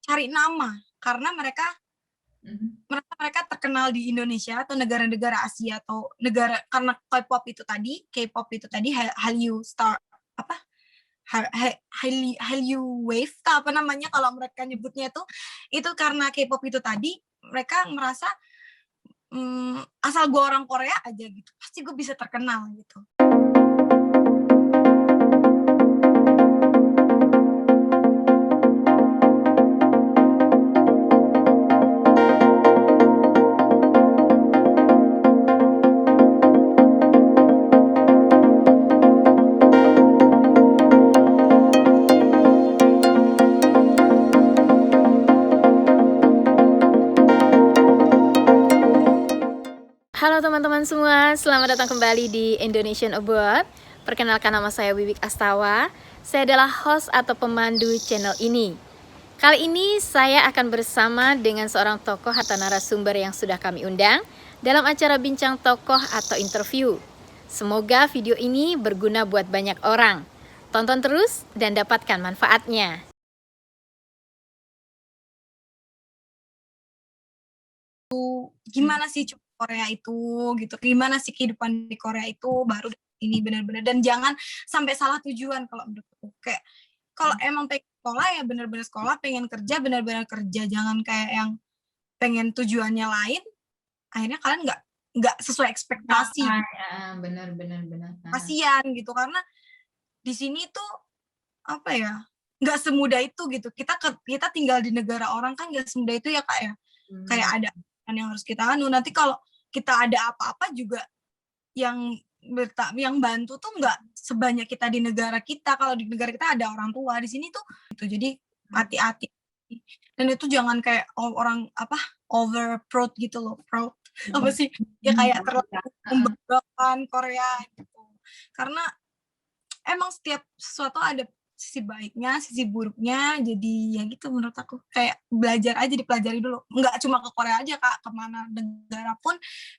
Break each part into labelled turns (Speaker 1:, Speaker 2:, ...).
Speaker 1: cari nama karena mereka mereka terkenal di Indonesia atau negara-negara Asia atau negara karena K-pop itu tadi Hallyu Star apa Hallyu Wave apa namanya kalau mereka nyebutnya itu karena K-pop itu tadi mereka merasa asal gue orang Korea aja gitu pasti gue bisa terkenal gitu.
Speaker 2: Halo teman-teman semua, selamat datang kembali di Indonesian Abroad. Perkenalkan, nama saya Wiwik Astawa. Saya adalah host atau pemandu channel ini. Kali ini saya akan bersama dengan seorang tokoh atau narasumber yang sudah kami undang dalam acara bincang tokoh atau interview. Semoga video ini berguna buat banyak orang. Tonton terus dan dapatkan manfaatnya.
Speaker 1: Gimana sih Korea itu gitu, gimana sih kehidupan di Korea itu, baru ini benar-benar, dan jangan sampai salah tujuan kalau menurutku. Kayak kalau emang pengen sekolah ya benar-benar sekolah, pengen kerja benar-benar kerja, jangan kayak yang pengen tujuannya lain, akhirnya kalian nggak sesuai ekspektasi.
Speaker 2: Benar.
Speaker 1: Kasian gitu, karena di sini tuh apa ya, nggak semudah itu gitu. Kita tinggal di negara orang kan nggak semudah itu ya Kak ya. Kayak ada yang harus kita nanti kalau kita ada apa-apa juga yang bantu tuh nggak sebanyak kita di negara kita. Kalau di negara kita ada orang tua, di sini tuh gitu. Jadi hati-hati. Dan itu jangan kayak orang over proud gitu loh, proud apa sih? Ya kayak terlalu membanggakan Korea gitu. Karena emang setiap sesuatu ada sisi baiknya, sisi buruknya, jadi ya gitu menurut aku. Kayak belajar aja, dipelajari dulu. Nggak cuma ke Korea aja Kak,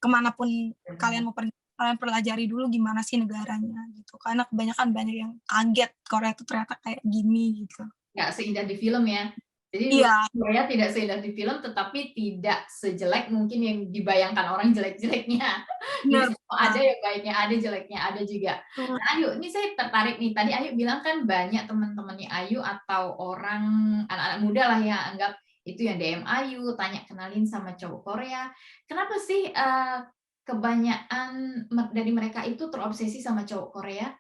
Speaker 1: kemanapun kalian mau pergi, kalian pelajari dulu gimana sih negaranya gitu. Karena kebanyakan banyak yang kaget Korea itu ternyata kayak gini gitu.
Speaker 2: Nggak seindah di film ya. Jadi Korea tidak seindah di film, tetapi tidak sejelek mungkin yang dibayangkan orang jelek-jeleknya. Ada yang baiknya, ada jeleknya, ada juga. Nah, Ayu, ini saya tertarik nih. Tadi Ayu bilang kan banyak teman-temannya Ayu atau orang anak-anak muda lah ya, anggap itu yang DM Ayu, tanya kenalin sama cowok Korea. Kenapa sih kebanyakan dari mereka itu terobsesi sama cowok Korea?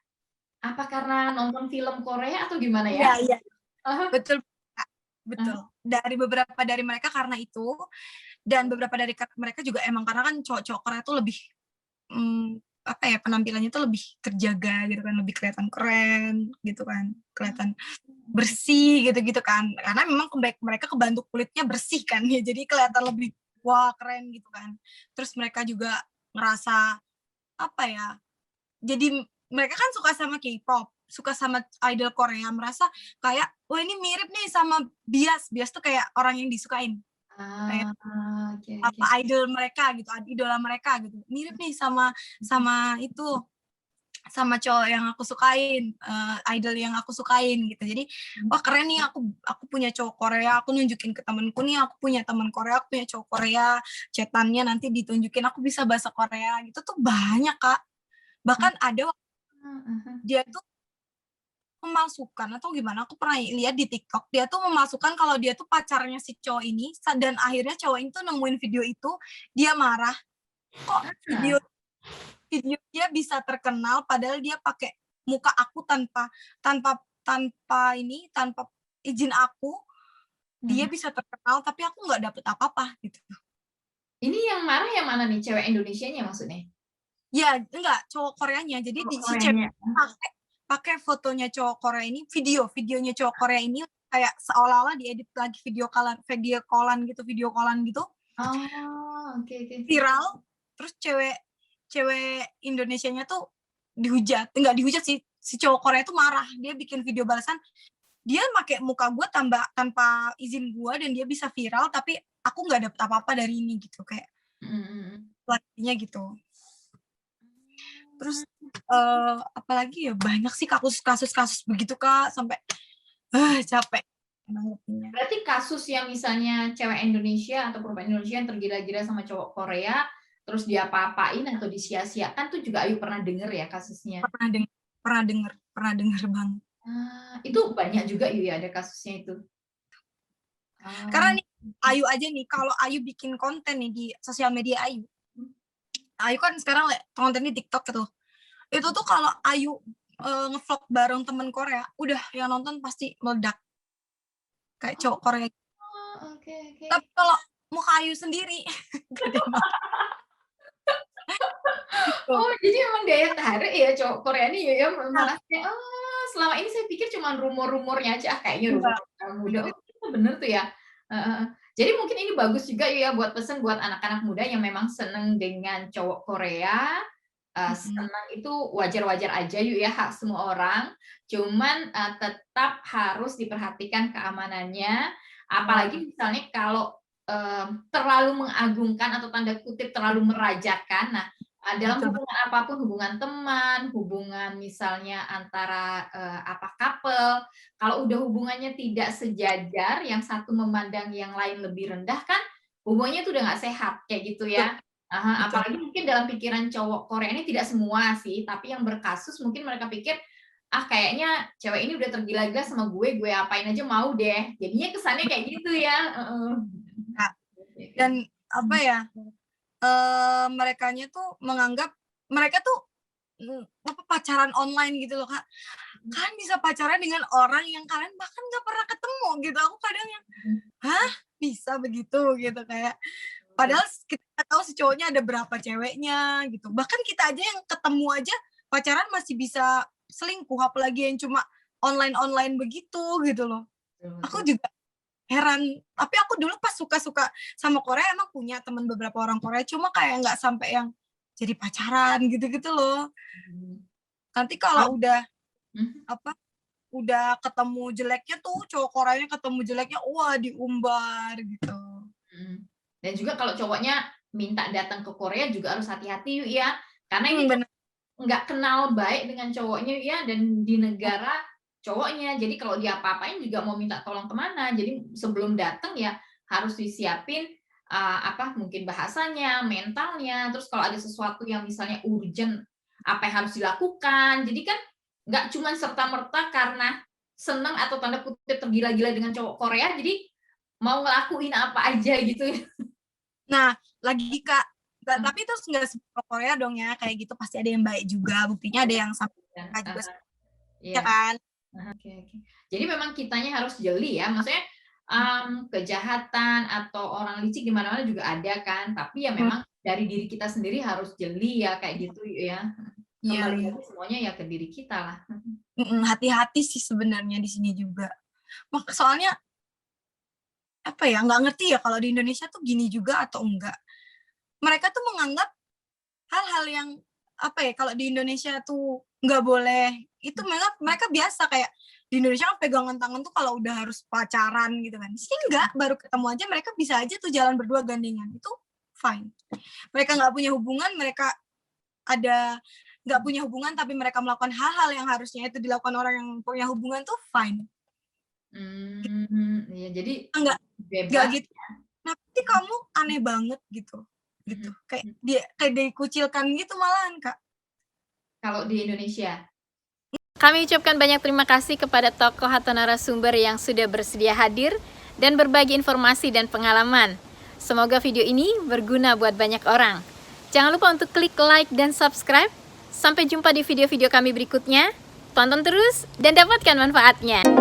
Speaker 2: Apa karena nonton film Korea atau gimana ya?
Speaker 1: Iya. Betul. Dari beberapa dari mereka karena itu, dan beberapa dari mereka juga emang karena kan cowok-cowok Korea tuh lebih penampilannya tuh lebih terjaga gitu kan, lebih kelihatan keren gitu kan, kelihatan bersih gitu-gitu kan. Karena memang mereka kebantu kulitnya bersih kan ya, jadi kelihatan lebih wah keren gitu kan. Terus mereka juga ngerasa jadi mereka kan suka sama K-pop, suka sama idol Korea, merasa kayak wah ini mirip nih sama Bias tuh kayak orang yang disukain. Kayak idol mereka gitu, idola mereka gitu. Mirip nih sama itu, sama cowok yang aku sukain, idol yang aku sukain gitu. Jadi wah keren nih, aku punya cowok Korea, aku nunjukin ke temenku nih, aku punya teman Korea, aku punya cowok Korea, chatannya nanti ditunjukin aku bisa bahasa Korea gitu tuh banyak Kak. Bahkan ada dia tuh memasukkan atau gimana, aku pernah lihat di TikTok, dia tuh memasukkan kalau dia tuh pacarnya si cowok ini, dan akhirnya cowok ini tuh nemuin video itu, dia marah, kok video dia bisa terkenal padahal dia pakai muka aku tanpa izin aku, dia bisa terkenal tapi aku nggak dapet apa-apa gitu.
Speaker 2: Ini yang marah yang mana nih, cewek Indonesianya maksudnya?
Speaker 1: Ya, enggak, cowok Koreanya. Jadi si cewek pakai fotonya cowok Korea ini, videonya cowok Korea ini kayak seolah-olah diedit lagi video callan gitu. Viral, terus cewek Indonesianya tuh nggak dihujat sih, si cowok Korea tuh marah, dia bikin video balasan, dia pakai muka gue tanpa izin gue dan dia bisa viral tapi aku nggak dapet apa-apa dari ini gitu, kayak pelatihnya gitu. Terus apalagi ya banyak sih kasus begitu Kak, sampai capek. nanggepinya.
Speaker 2: Berarti kasus yang misalnya cewek Indonesia atau perempuan Indonesia yang tergila-gila sama cowok Korea, terus dia apa-apain atau disia-siakan tuh juga Ayu pernah denger ya kasusnya?
Speaker 1: Pernah denger banget.
Speaker 2: Itu banyak juga ya ada kasusnya itu?
Speaker 1: Karena nih, Ayu aja nih, kalau Ayu bikin konten nih di sosial media Ayu kan sekarang konten di TikTok gitu. Itu tuh kalau Ayu ngevlog bareng temen Korea, udah yang nonton pasti meledak. Kayak cowok Korea.
Speaker 2: Okay.
Speaker 1: Tapi kalau muka Ayu sendiri,
Speaker 2: Oh, jadi emang daya tarik ya cowok Korea ini ya malah kayak, selama ini saya pikir cuma rumor-rumornya aja, kayaknya rumor muda. Oh, bener tuh ya. Jadi mungkin ini bagus juga ya buat pesan buat anak-anak muda yang memang seneng dengan cowok Korea. Senang itu wajar-wajar aja ya, hak semua orang. Cuman tetap harus diperhatikan keamanannya. Apalagi misalnya kalau terlalu mengagungkan atau tanda kutip terlalu merajakan. Nah, dalam hubungan apapun, hubungan teman, hubungan misalnya antara couple, kalau udah hubungannya tidak sejajar, yang satu memandang yang lain lebih rendah kan, hubungannya itu udah nggak sehat kayak gitu ya. Apalagi mungkin dalam pikiran cowok Korea ini tidak semua sih, tapi yang berkasus mungkin mereka pikir, kayaknya cewek ini udah tergila-gila sama gue apain aja mau deh. Jadinya kesannya kayak gitu ya.
Speaker 1: Dan apa ya, merekanya tuh menganggap mereka tuh pacaran online gitu loh, Kak. Kalian bisa pacaran dengan orang yang kalian bahkan nggak pernah ketemu gitu. Aku kadang yang, hah? Bisa begitu gitu, kayak padahal kita tahu si cowoknya ada berapa ceweknya gitu. Bahkan kita aja yang ketemu aja pacaran masih bisa selingkuh, apalagi yang cuma online begitu gitu loh. Aku juga heran. Tapi aku dulu pas suka-suka sama Korea emang punya teman beberapa orang Korea, cuma kayak nggak sampai yang jadi pacaran gitu-gitu loh. Nanti kalau udah udah ketemu jeleknya tuh, cowok Koreanya ketemu jeleknya, wah diumbar gitu.
Speaker 2: Dan juga kalau cowoknya minta datang ke Korea juga harus hati-hati yuk ya, karena ini nggak kenal baik dengan cowoknya ya, dan di negara cowoknya, jadi kalau dia apa-apain juga mau minta tolong kemana, jadi sebelum datang ya harus disiapin mungkin bahasanya, mentalnya, terus kalau ada sesuatu yang misalnya urgent, apa yang harus dilakukan, jadi kan nggak cuma serta-merta karena seneng atau tanda kutip tergila-gila dengan cowok Korea, jadi mau ngelakuin apa aja gitu.
Speaker 1: Nah, lagi Kak, tapi itu nggak semua Korea dong ya, kayak gitu pasti ada yang baik juga, buktinya ada yang sama juga, ya kan?
Speaker 2: Oke. Jadi memang kitanya harus jeli ya, maksudnya kejahatan atau orang licik di mana-mana juga ada kan, tapi ya memang dari diri kita sendiri harus jeli ya, kayak gitu ya. Kembali lagi semuanya ya ke diri kita lah.
Speaker 1: Hati-hati sih sebenarnya di sini juga. Soalnya apa ya, nggak ngerti ya kalau di Indonesia tuh gini juga atau enggak. Mereka tuh menganggap hal-hal yang apa ya, kalau di Indonesia tuh nggak boleh, itu mereka biasa, kayak di Indonesia kan pegangan tangan tuh kalau udah harus pacaran gitu kan. Di sini enggak, baru ketemu aja mereka bisa aja tuh jalan berdua gandengan, itu fine. Mereka nggak punya hubungan, nggak punya hubungan tapi mereka melakukan hal-hal yang harusnya itu dilakukan orang yang punya hubungan tuh fine.
Speaker 2: Iya, jadi
Speaker 1: enggak gitu. Nanti kamu aneh banget gitu. Kayak dikucilkan gitu malahan, Kak.
Speaker 2: Kalau di Indonesia.
Speaker 3: Kami ucapkan banyak terima kasih kepada tokoh atau narasumber yang sudah bersedia hadir dan berbagi informasi dan pengalaman. Semoga video ini berguna buat banyak orang. Jangan lupa untuk klik like dan subscribe. Sampai jumpa di video-video kami berikutnya. Tonton terus dan dapatkan manfaatnya.